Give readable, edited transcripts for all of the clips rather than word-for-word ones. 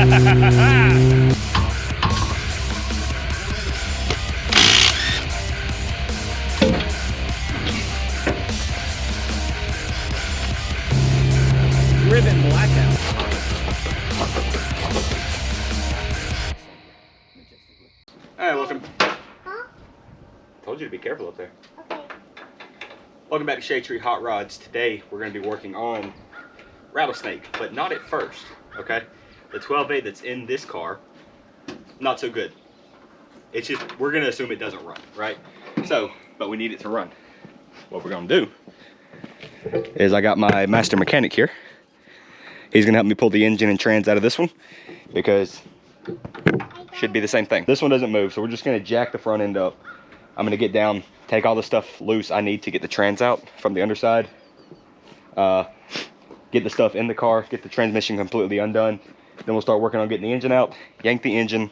Ribbon blackout. Alright, welcome. Huh? Told you to be careful up there. Okay. Welcome back to Shade Tree Hot Rods. Today we're going to be working on rattlesnake, but not at first, okay? The 12A that's in this car, not so good. It's just, we're going to assume it doesn't run, right? So, but we need it to run. What we're going to do is I got my master mechanic here. He's going to help me pull the engine and trans out of this one because should be the same thing. This one doesn't move, so we're just going to jack the front end up. I'm going to get down, take all the stuff loose I need to get the trans out from the underside. Get the stuff in the car, get the transmission completely undone. Then we'll start working on getting the engine out, yank the engine, and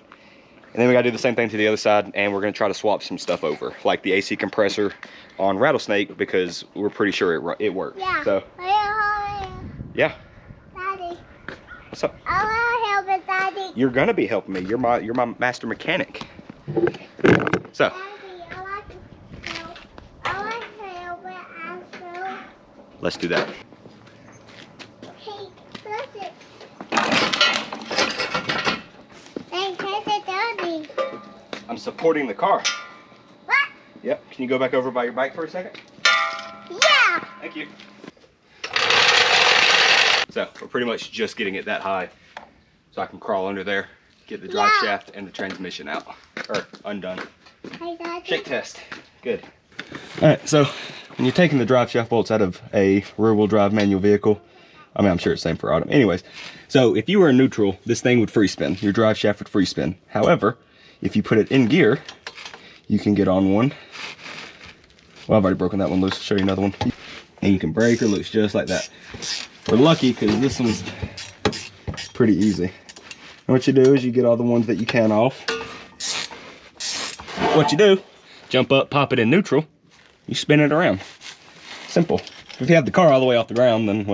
then we got to do the same thing to the other side, and we're going to try to swap some stuff over, like the AC compressor on Rattlesnake, because we're pretty sure it works. Yeah. So, yeah. Daddy. What's up? I want to help it, Daddy. You're gonna be helping me. You're my master mechanic. So. Daddy, I want to help. I want to help it also. Let's do that. Hey, press it. Hey, press it, Daddy. I'm supporting the car. What? Yep. Can you go back over by your bike for a second? Yeah. Thank you. So we're pretty much just getting it that high so I can crawl under there, get the drive shaft and the transmission out, or undone. Hey, Daddy. Shake test. Good. All right, so when you're taking the drive shaft bolts out of a rear-wheel drive manual vehicle, I mean, I'm sure it's the same for auto. Anyways, so if you were in neutral, this thing would free spin. Your drive shaft would free spin. However, if you put it in gear, you can get on one. Well, I've already broken that one loose. I'll show you another one. And you can break her loose just like that. We're lucky because this one's pretty easy. And what you do is you get all the ones that you can off. What you do, jump up, pop it in neutral, you spin it around. Simple. If you have the car all the way off the ground, then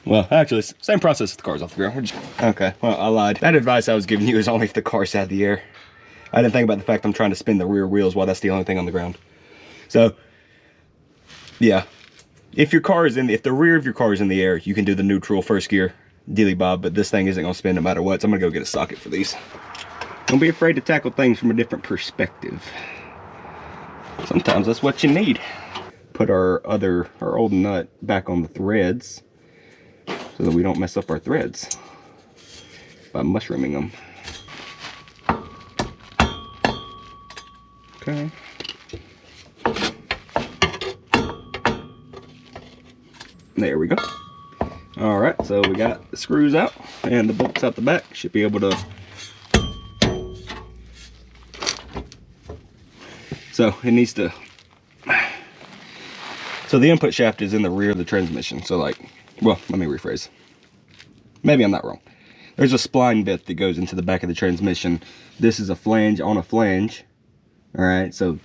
well, actually, it's the same process if the car's off the ground. Okay, well, I lied. That advice I was giving you is only if the car's out of the air. I didn't think about the fact I'm trying to spin the rear wheels while that's the only thing on the ground. So, yeah. If your car is if the rear of your car is in the air, you can do the neutral first gear, dealy bob, but this thing isn't gonna spin no matter what, so I'm gonna go get a socket for these. Don't be afraid to tackle things from a different perspective. Sometimes that's what you need. Put our old nut back on the threads so that we don't mess up our threads by mushrooming them. Okay. There we go. All right, so we got the screws out and the bolts out the back. Should be able to. So it needs to. So the input shaft is in the rear of the transmission. So like, well, let me rephrase. Maybe I'm not wrong. There's a spline bit that goes into the back of the transmission. This is a flange on a flange. All right, so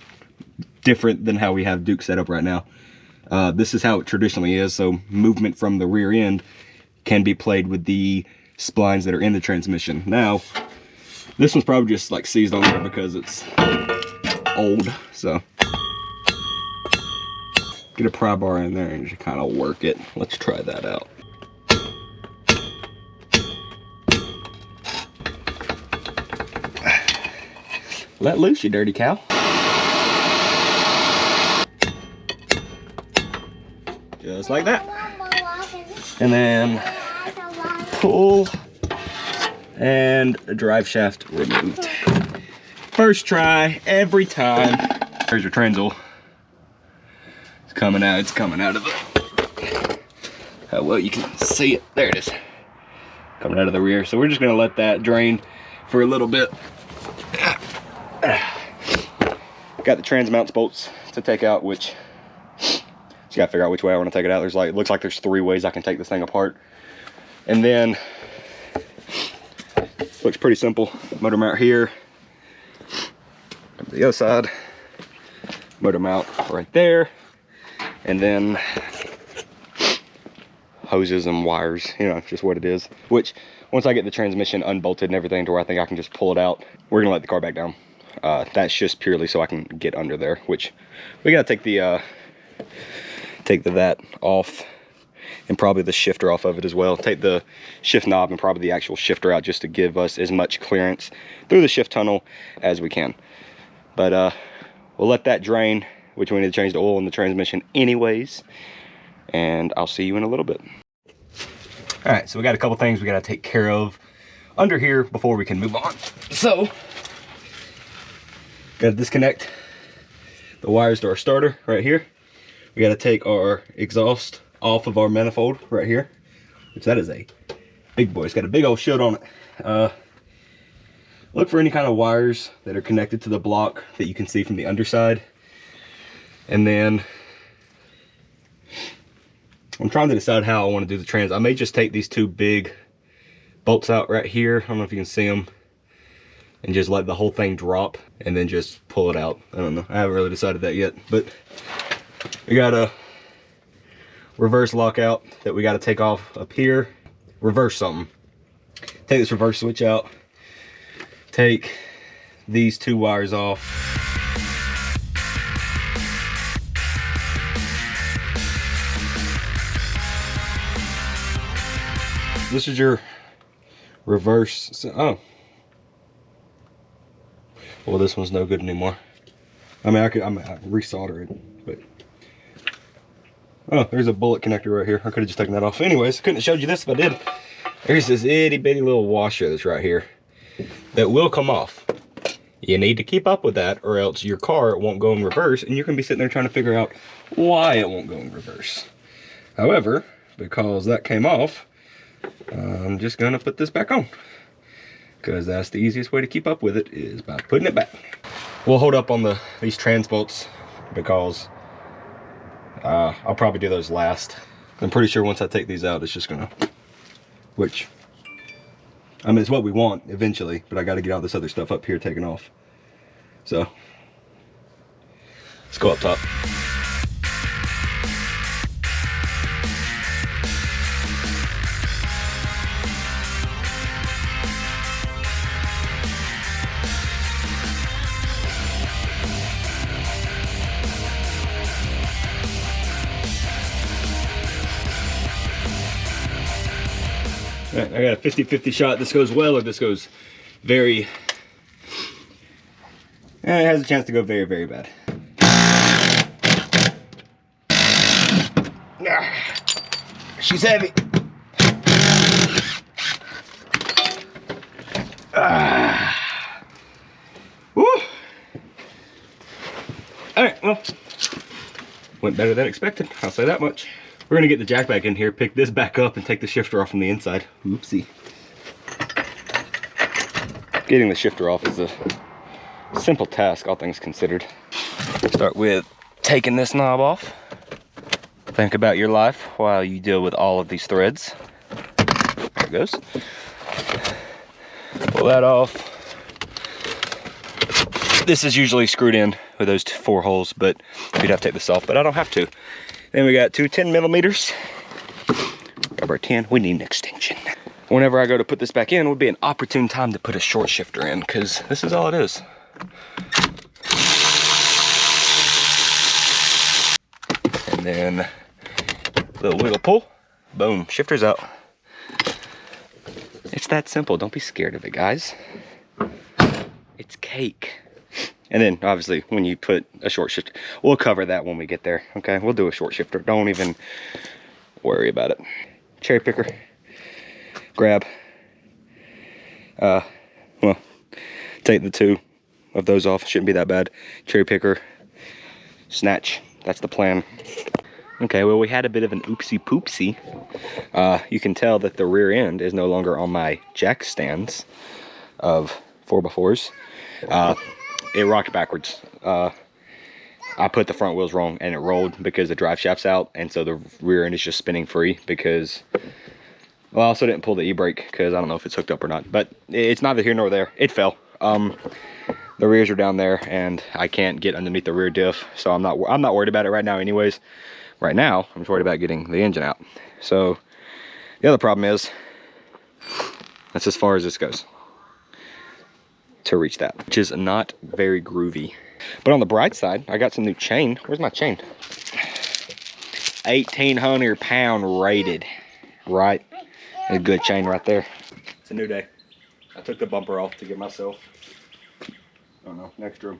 different than how we have Duke set up right now. This is how it traditionally is, so movement from the rear end can be played with the splines that are in the transmission. Now, this one's probably just like seized on there because it's old, so get a pry bar in there and just kind of work it. Let's try that out. Let loose, you dirty cow. Just like that. And then pull and the drive shaft removed. First try, every time. There's your transl. It's coming out of it. How well you can see it. There it is. Coming out of the rear. So we're just gonna let that drain for a little bit. Got the trans mounts bolts to take out, which just gotta figure out which way I want to take it out. There's like, it looks like there's 3 ways I can take this thing apart. And then looks pretty simple. Motor mount here. The other side. Motor mount right there. And then hoses and wires, you know, just what it is. Which, once I get the transmission unbolted and everything to where I think I can just pull it out, we're gonna let the car back down. That's just purely so I can get under there, which we gotta take the that off, and probably the shifter off of it as well. Take the shift knob and probably the actual shifter out, just to give us as much clearance through the shift tunnel as we can. But we'll let that drain, which we need to change the oil in the transmission anyways, and I'll see you in a little bit. All right, so we got a couple things we gotta take care of under here before we can move on. So, gotta disconnect the wires to our starter right here. We gotta take our exhaust off of our manifold right here, which that is a big boy. It's got a big old shield on it. Look for any kind of wires that are connected to the block that you can see from the underside. And then I'm trying to decide how I want to do the trans. I may just take these two big bolts out right here. I don't know if you can see them, and just let the whole thing drop and then just pull it out. I don't know. I haven't really decided that yet, but we got a reverse lockout that we got to take off up here. Reverse something. Take this reverse switch out. Take these two wires off. This is your reverse. Oh. Well, this one's no good anymore. I mean, I can resolder it, but. Oh, there's a bullet connector right here. I could have just taken that off. Anyways, I couldn't have showed you this if I did. There's this itty bitty little washer that's right here that will come off. You need to keep up with that, or else your car won't go in reverse, and you're gonna be sitting there trying to figure out why it won't go in reverse. However, because that came off, I'm just gonna put this back on, because that's the easiest way to keep up with it, is by putting it back. We'll hold up on these trans bolts, because I'll probably do those last. I'm pretty sure once I take these out, it's just gonna, which, I mean, it's what we want eventually, but I gotta get all this other stuff up here taken off. So, let's go up top. Right, I got a 50-50 shot. This goes well, or this goes very... it has a chance to go very, very bad. She's heavy. Woo. Alright, well, went better than expected, I'll say that much. We're gonna get the jack back in here, pick this back up, and take the shifter off from the inside. Oopsie. Getting the shifter off is a simple task, all things considered. Start with taking this knob off. Think about your life while you deal with all of these threads. There it goes. Pull that off. This is usually screwed in with those 4 holes, but you'd have to take this off, but I don't have to. Then we got 2 10mm. Grab our 10, we need an extension. Whenever I go to put this back in, would be an opportune time to put a short shifter in, because this is all it is. And then little wiggle pull, boom, shifter's out. It's that simple, don't be scared of it, guys. It's cake. And then obviously when you put a short shifter, we'll cover that when we get there, okay? We'll do a short shifter, don't even worry about it. Cherry picker, grab, well, take the 2 of those off, shouldn't be that bad. Cherry picker, snatch, that's the plan. Okay, well, we had a bit of an oopsie poopsie. You can tell that the rear end is no longer on my jack stands of 4x4s. It rocked backwards. I put the front wheels wrong and it rolled because the drive shaft's out, and so the rear end is just spinning free because, well, I also didn't pull the e-brake because I don't know if it's hooked up or not, but it's neither here nor there. It fell. The rears are down there and I can't get underneath the rear diff, so I'm not worried about it right now anyways. Right now, I'm just worried about getting the engine out. So The other problem is, that's as far as this goes to reach that, which is not very groovy. But on the bright side, I got some new chain. Where's my chain? 1,800 pound rated, right? A good chain right there. It's a new day. I took the bumper off to give myself, I don't know, an extra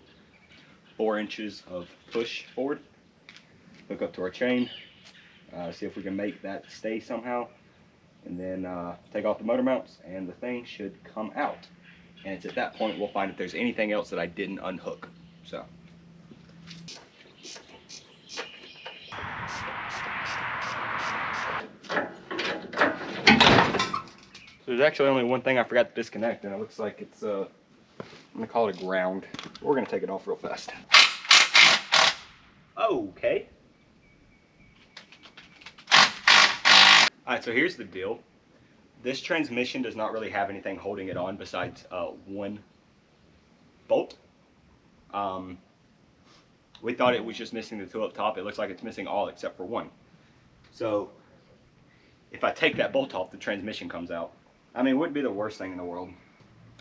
4 inches of push forward. Hook up to our chain, see if we can make that stay somehow, and then take off the motor mounts, and the thing should come out. And it's at that point we'll find if there's anything else that I didn't unhook. So. There's actually only one thing I forgot to disconnect, and it looks like it's, I'm gonna call it a ground. We're gonna take it off real fast. Okay. Alright, so here's the deal. This transmission does not really have anything holding it on besides one bolt. We thought it was just missing the 2 up top. It looks like it's missing all except for one. So if I take that bolt off, the transmission comes out. I mean, it wouldn't be the worst thing in the world.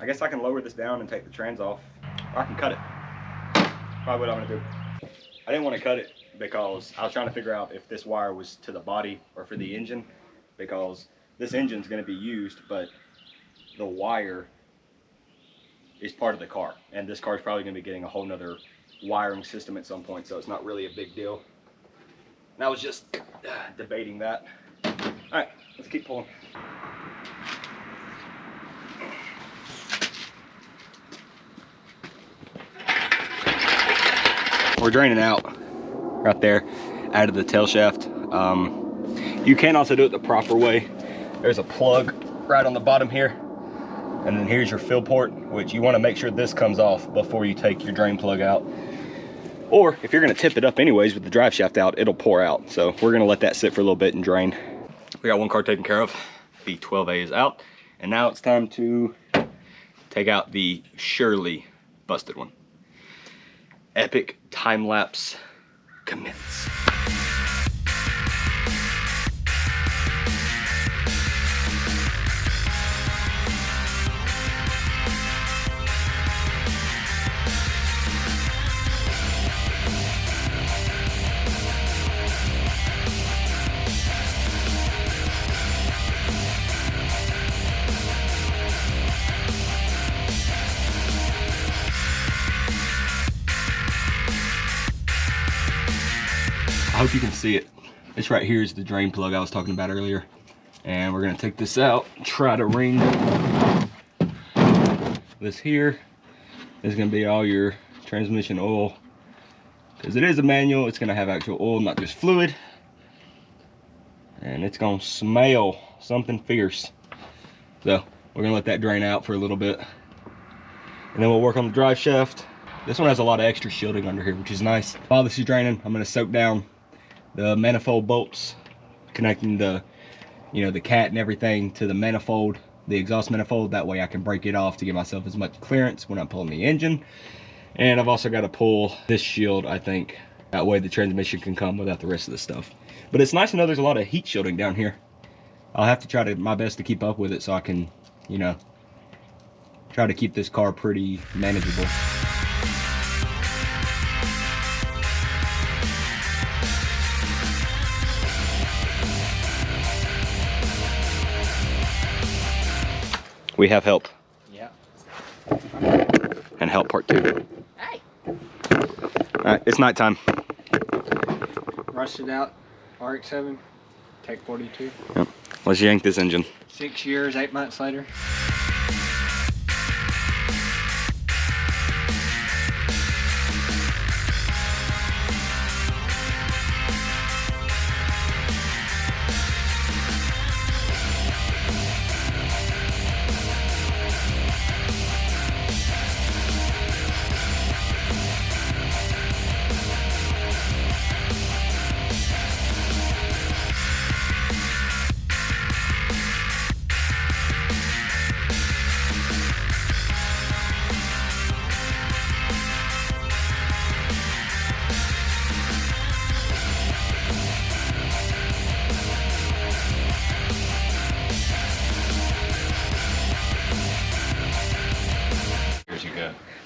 I guess I can lower this down and take the trans off, or I can cut it. Probably what I'm gonna do. I didn't want to cut it because I was trying to figure out if this wire was to the body or for the engine, because this engine's going to be used, but the wire is part of the car, and this car is probably going to be getting a whole nother wiring system at some point, so it's not really a big deal. And I was just debating that. All right, let's keep pulling. We're draining out right there out of the tail shaft. You can also do it the proper way. There's a plug right on the bottom here, and then here's your fill port, which you want to make sure this comes off before you take your drain plug out. Or if you're going to tip it up anyways with the drive shaft out, it'll pour out. So we're going to let that sit for a little bit and drain. We got one car taken care of. B12A is out, and now it's time to take out the surely busted one. Epic time lapse commence. I hope you can see it. This right here is the drain plug I was talking about earlier. And we're gonna take this out, try to ring this here. This is gonna be all your transmission oil. Because it is a manual, it's gonna have actual oil, not just fluid. And it's gonna smell something fierce. So we're gonna let that drain out for a little bit. And then we'll work on the drive shaft. This one has a lot of extra shielding under here, which is nice. While this is draining, I'm gonna soak down the manifold bolts, connecting the, the cat and everything to the manifold, the exhaust manifold. That way I can break it off to give myself as much clearance when I'm pulling the engine. And I've also got to pull this shield, I think. That way the transmission can come without the rest of the stuff. But it's nice to know there's a lot of heat shielding down here. I'll have to try my best to keep up with it so I can, try to keep this car pretty manageable. We have help. Yeah. And help part 2. Hey. Alright, it's nighttime. Rusted out RX-7, Tech 42. Yep. Let's yank this engine. 6 years, 8 months later.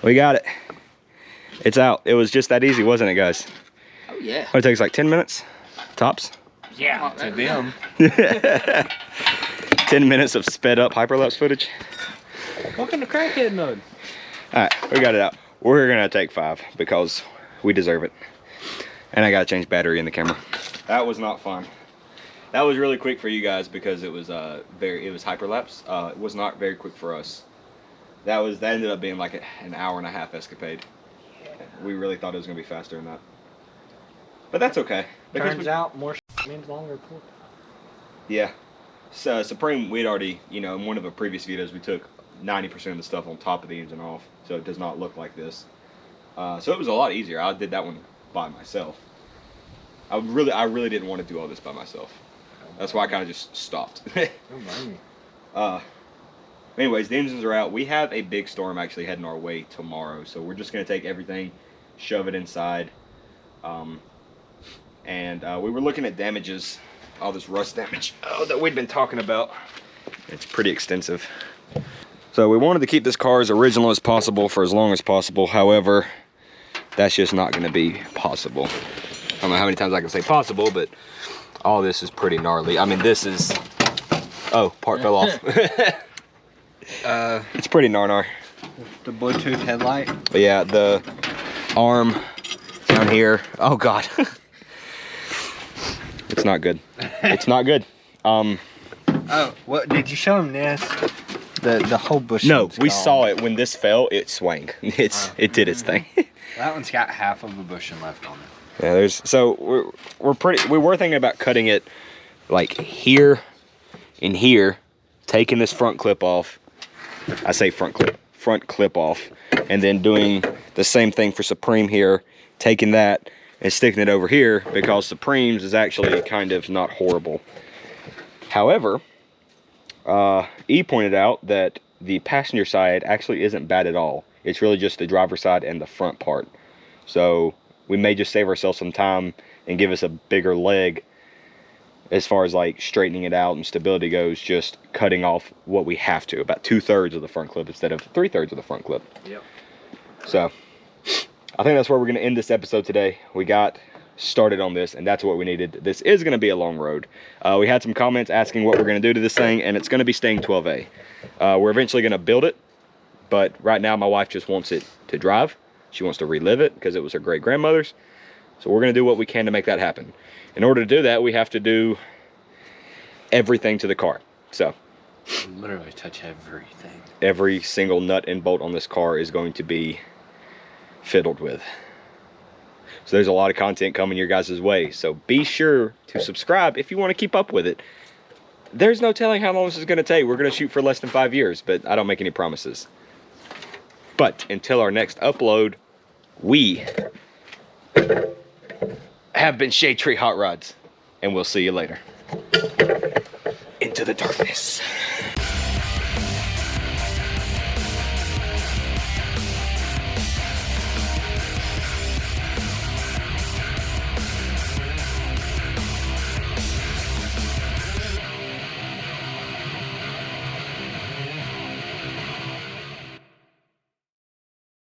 We got it. It's out. It was just that easy, wasn't it, guys? Oh yeah. It takes like 10 minutes, tops. Yeah. To them. 10 minutes of sped up hyperlapse footage. Welcome to crackhead mode. All right, we got it out. We're gonna take 5 because we deserve it. And I gotta change battery in the camera. That was not fun. That was really quick for you guys because it was hyperlapse. It was not very quick for us. That ended up being like an hour and a half escapade. We really thought it was gonna be faster than that. But that's okay. Turns out more means longer pull. Yeah. So Supreme, we'd already, in one of the previous videos, we took 90% of the stuff on top of the engine off, so it does not look like this. So it was a lot easier. I did that one by myself. I really didn't want to do all this by myself. That's why I kind of just stopped. Anyways, the engines are out. We have a big storm actually heading our way tomorrow, so we're just gonna take everything, shove it inside. We were looking at damages, all this rust damage that we'd been talking about. It's pretty extensive. So we wanted to keep this car as original as possible for as long as possible. However, that's just not going to be possible. I don't know how many times I can say possible, but all this is pretty gnarly. I mean, this is... Oh, part fell off. It's pretty gnar. The Bluetooth headlight. But yeah, the arm down here. Oh God. It's not good. It's not good. Oh, what did you show him this? The whole bush. No, we saw it when this fell. It swang. It did its thing. That one's got half of a bushing left on it. Yeah, so we were thinking about cutting it like here and here, taking this front clip off. I say front clip off, and then doing the same thing for Supreme here, taking that and sticking it over here, because Supreme's is actually kind of not horrible. However, E pointed out that the passenger side actually isn't bad at all. It's really just the driver's side and the front part. So we may just save ourselves some time and give us a bigger leg as far as like straightening it out and stability goes, just cutting off what we have to, about 2/3 of the front clip instead of 3/3 of the front clip. Yep. So I think that's where we're going to end this episode today. We got started on this, and that's what we needed. This is going to be a long road. We had some comments asking what we're going to do to this thing, and it's going to be staying 12A. We're eventually going to build it, but right now my wife just wants it to drive. She wants to relive it because it was her great-grandmother's. So we're going to do what we can to make that happen. In order to do that, we have to do everything to the car. So literally touch everything. Every single nut and bolt on this car is going to be fiddled with. So there's a lot of content coming your guys' way. So be sure to subscribe if you want to keep up with it. There's no telling how long this is going to take. We're going to shoot for less than 5 years, but I don't make any promises. But until our next upload, we have been Shade Tree Hot Rods, and we'll see you later. Into the darkness.